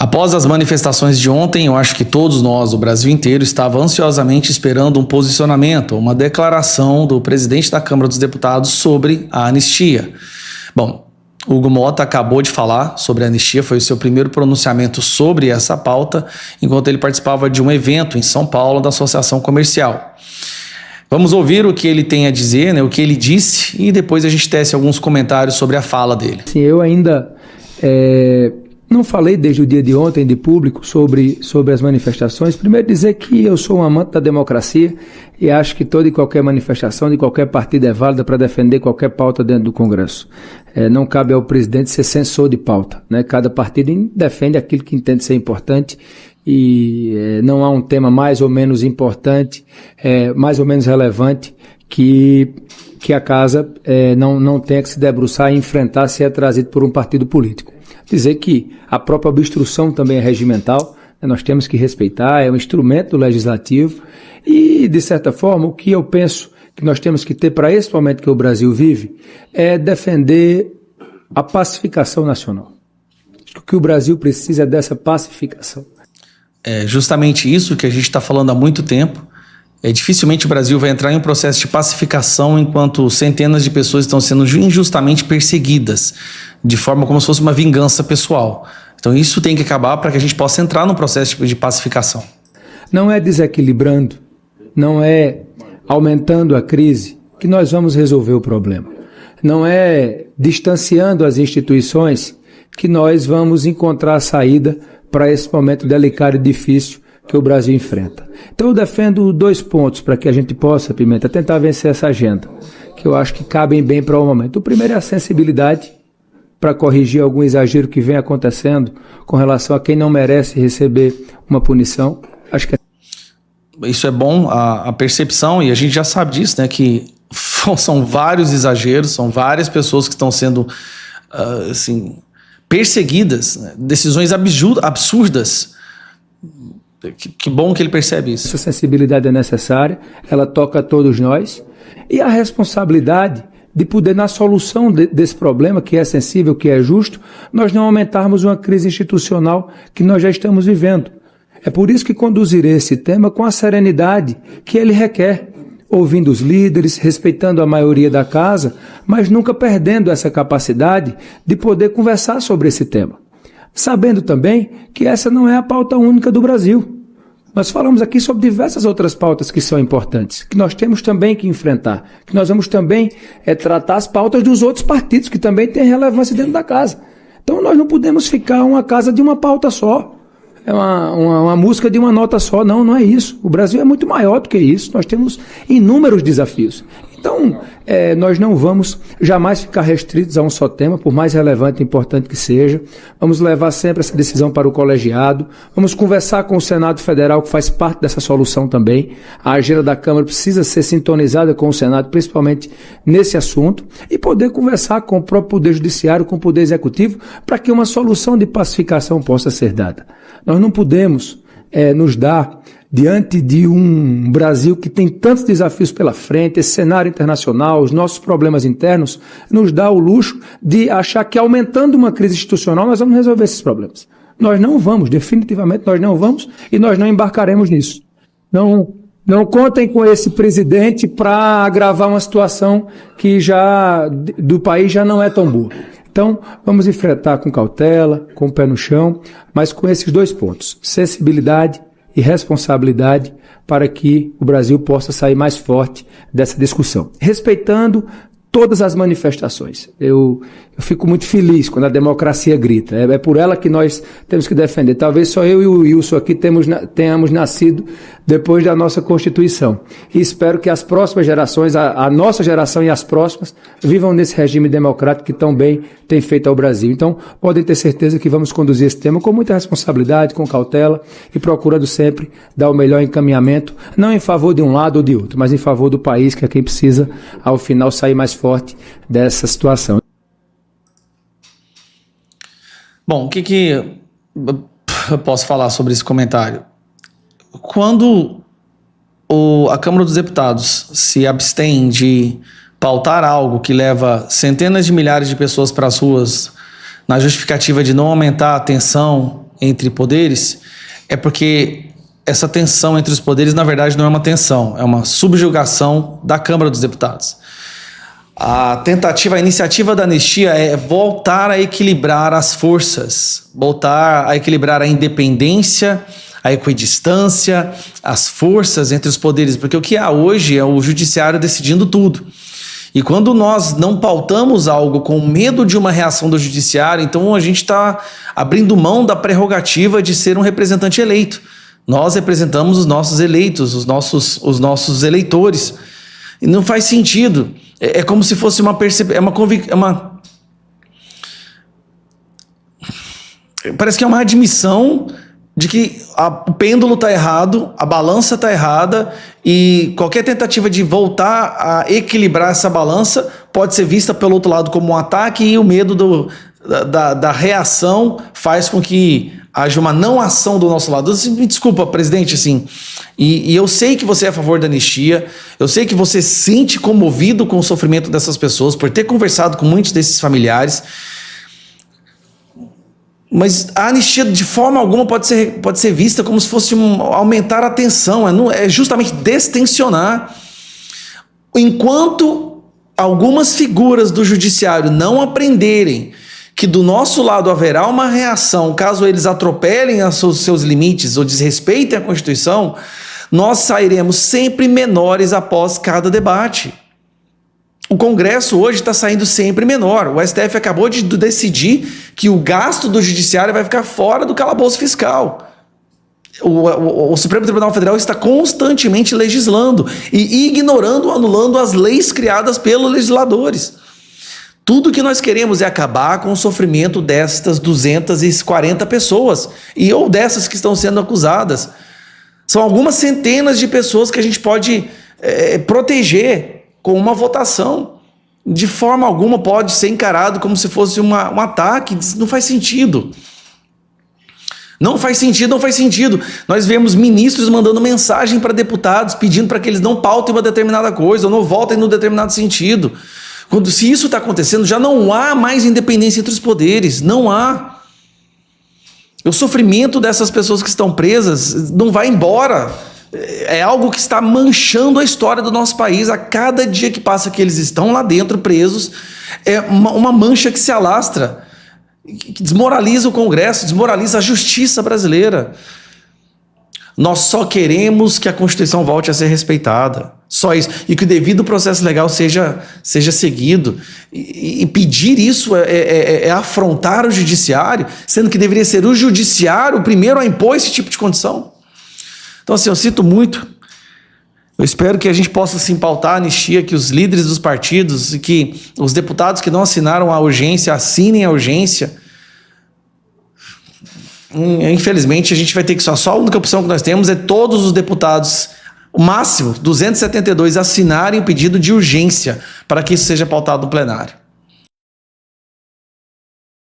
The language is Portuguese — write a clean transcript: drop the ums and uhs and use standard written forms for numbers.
Após as manifestações de ontem, eu acho que todos nós, o Brasil inteiro, estava ansiosamente esperando um posicionamento, uma declaração do presidente da Câmara dos Deputados sobre a anistia. Bom, Hugo Motta acabou de falar sobre a anistia, foi o seu primeiro pronunciamento sobre essa pauta, enquanto ele participava de um evento em São Paulo da Associação Comercial. Vamos ouvir o que ele tem a dizer, né, o que ele disse, e depois a gente tece alguns comentários sobre a fala dele. Sim, eu ainda não falei desde o dia de ontem de público sobre as manifestações. Primeiro dizer que eu sou um amante da democracia e acho que toda e qualquer manifestação de qualquer partido é válida para defender qualquer pauta dentro do Congresso. Não cabe ao presidente ser censor de pauta, né? Cada partido defende aquilo que entende ser importante e não há um tema mais ou menos importante, mais ou menos relevante que a casa não tenha que se debruçar e enfrentar se é trazido por um partido político. Dizer que a própria obstrução também é regimental, nós temos que respeitar, é um instrumento do legislativo e, de certa forma, o que eu penso que nós temos que ter para esse momento que o Brasil vive é defender a pacificação nacional. O que o Brasil precisa é dessa pacificação. É justamente isso que a gente está falando há muito tempo. Dificilmente o Brasil vai entrar em um processo de pacificação enquanto centenas de pessoas estão sendo injustamente perseguidas, de forma como se fosse uma vingança pessoal. Então isso tem que acabar para que a gente possa entrar num processo de pacificação. Não é desequilibrando, não é aumentando a crise que nós vamos resolver o problema. Não é distanciando as instituições que nós vamos encontrar a saída para esse momento delicado e difícil que o Brasil enfrenta. Então eu defendo 2 pontos para que a gente possa, Pimenta, tentar vencer essa agenda, que eu acho que cabem bem para o momento. O primeiro é a sensibilidade para corrigir algum exagero que vem acontecendo com relação a quem não merece receber uma punição. Acho que isso é bom, a percepção, e a gente já sabe disso, né, que são vários exageros, são várias pessoas que estão sendo perseguidas, né, decisões absurdas. Que bom que ele percebe isso. Essa sensibilidade é necessária, ela toca a todos nós, e a responsabilidade de poder, na solução desse problema, que é sensível, que é justo, nós não aumentarmos uma crise institucional que nós já estamos vivendo. É por isso que conduzirei esse tema com a serenidade que ele requer, ouvindo os líderes, respeitando a maioria da casa, mas nunca perdendo essa capacidade de poder conversar sobre esse tema. Sabendo também que essa não é a pauta única do Brasil. Nós falamos aqui sobre diversas outras pautas que são importantes, que nós temos também que enfrentar, que nós vamos também tratar as pautas dos outros partidos, que também têm relevância dentro da casa. Então nós não podemos ficar uma casa de uma pauta só, uma música de uma nota só, não é isso. O Brasil é muito maior do que isso, nós temos inúmeros desafios. Então, nós não vamos jamais ficar restritos a um só tema, por mais relevante e importante que seja. Vamos levar sempre essa decisão para o colegiado. Vamos conversar com o Senado Federal, que faz parte dessa solução também. A agenda da Câmara precisa ser sintonizada com o Senado, principalmente nesse assunto, e poder conversar com o próprio Poder Judiciário, com o Poder Executivo, para que uma solução de pacificação possa ser dada. Nós não podemos nos dar diante de um Brasil que tem tantos desafios pela frente, esse cenário internacional, os nossos problemas internos, nos dá o luxo de achar que aumentando uma crise institucional nós vamos resolver esses problemas. Nós não vamos, definitivamente nós não vamos e nós não embarcaremos nisso. Não contem com esse presidente para agravar uma situação que do país já não é tão boa. Então, vamos enfrentar com cautela, com o pé no chão, mas com esses 2 pontos, sensibilidade e responsabilidade para que o Brasil possa sair mais forte dessa discussão, respeitando todas as manifestações. Eu fico muito feliz quando a democracia grita, é por ela que nós temos que defender. Talvez só eu e o Wilson aqui tenhamos nascido depois da nossa Constituição. E espero que as próximas gerações, a nossa geração e as próximas, vivam nesse regime democrático que tão bem tem feito ao Brasil. Então, podem ter certeza que vamos conduzir esse tema com muita responsabilidade, com cautela e procurando sempre dar o melhor encaminhamento, não em favor de um lado ou de outro, mas em favor do país, que é quem precisa, ao final, sair mais forte dessa situação. Bom, o que eu posso falar sobre esse comentário? Quando a Câmara dos Deputados se abstém de pautar algo que leva centenas de milhares de pessoas para as ruas na justificativa de não aumentar a tensão entre poderes, é porque essa tensão entre os poderes, na verdade, não é uma tensão, é uma subjugação da Câmara dos Deputados. A iniciativa da anistia é voltar a equilibrar as forças, voltar a equilibrar a independência, a equidistância, as forças entre os poderes, porque o que há hoje é o judiciário decidindo tudo. E quando nós não pautamos algo com medo de uma reação do judiciário, então a gente está abrindo mão da prerrogativa de ser um representante eleito. Nós representamos os nossos eleitos, os nossos eleitores. E não faz sentido. É como se fosse parece que é uma admissão de que o pêndulo está errado, a balança está errada e qualquer tentativa de voltar a equilibrar essa balança pode ser vista pelo outro lado como um ataque e o medo da reação faz com que haja uma não ação do nosso lado. Me desculpa, presidente, assim, e eu sei que você é a favor da anistia, eu sei que você se sente comovido com o sofrimento dessas pessoas por ter conversado com muitos desses familiares, mas a anistia de forma alguma pode ser vista como se fosse aumentar a tensão, é justamente destensionar. Enquanto algumas figuras do judiciário não aprenderem que do nosso lado haverá uma reação caso eles atropelem os seus limites ou desrespeitem a Constituição, nós sairemos sempre menores após cada debate. O Congresso hoje está saindo sempre menor. O STF acabou de decidir que o gasto do judiciário vai ficar fora do calabouço fiscal. O Supremo Tribunal Federal está constantemente legislando e ignorando ou anulando as leis criadas pelos legisladores. Tudo que nós queremos é acabar com o sofrimento destas 240 pessoas ou dessas que estão sendo acusadas. São algumas centenas de pessoas que a gente pode proteger com uma votação. De forma alguma pode ser encarado como se fosse um ataque. Não faz sentido. Não faz sentido. Nós vemos ministros mandando mensagem para deputados pedindo para que eles não pautem uma determinada coisa ou não votem num determinado sentido. Se isso está acontecendo, já não há mais independência entre os poderes, não há. O sofrimento dessas pessoas que estão presas não vai embora. É algo que está manchando a história do nosso país. A cada dia que passa que eles estão lá dentro presos, é uma mancha que se alastra, que desmoraliza o Congresso, desmoraliza a justiça brasileira. Nós só queremos que a Constituição volte a ser respeitada. Só isso. E que o devido processo legal seja seguido. E pedir isso é afrontar o judiciário, sendo que deveria ser o judiciário o primeiro a impor esse tipo de condição. Então, assim, eu sinto muito. Eu espero que a gente possa se pautar a anistia, que os líderes dos partidos e que os deputados que não assinaram a urgência assinem a urgência. Infelizmente, a gente vai ter que só a única opção que nós temos é todos os deputados, o máximo, 272, assinarem o pedido de urgência para que isso seja pautado no plenário.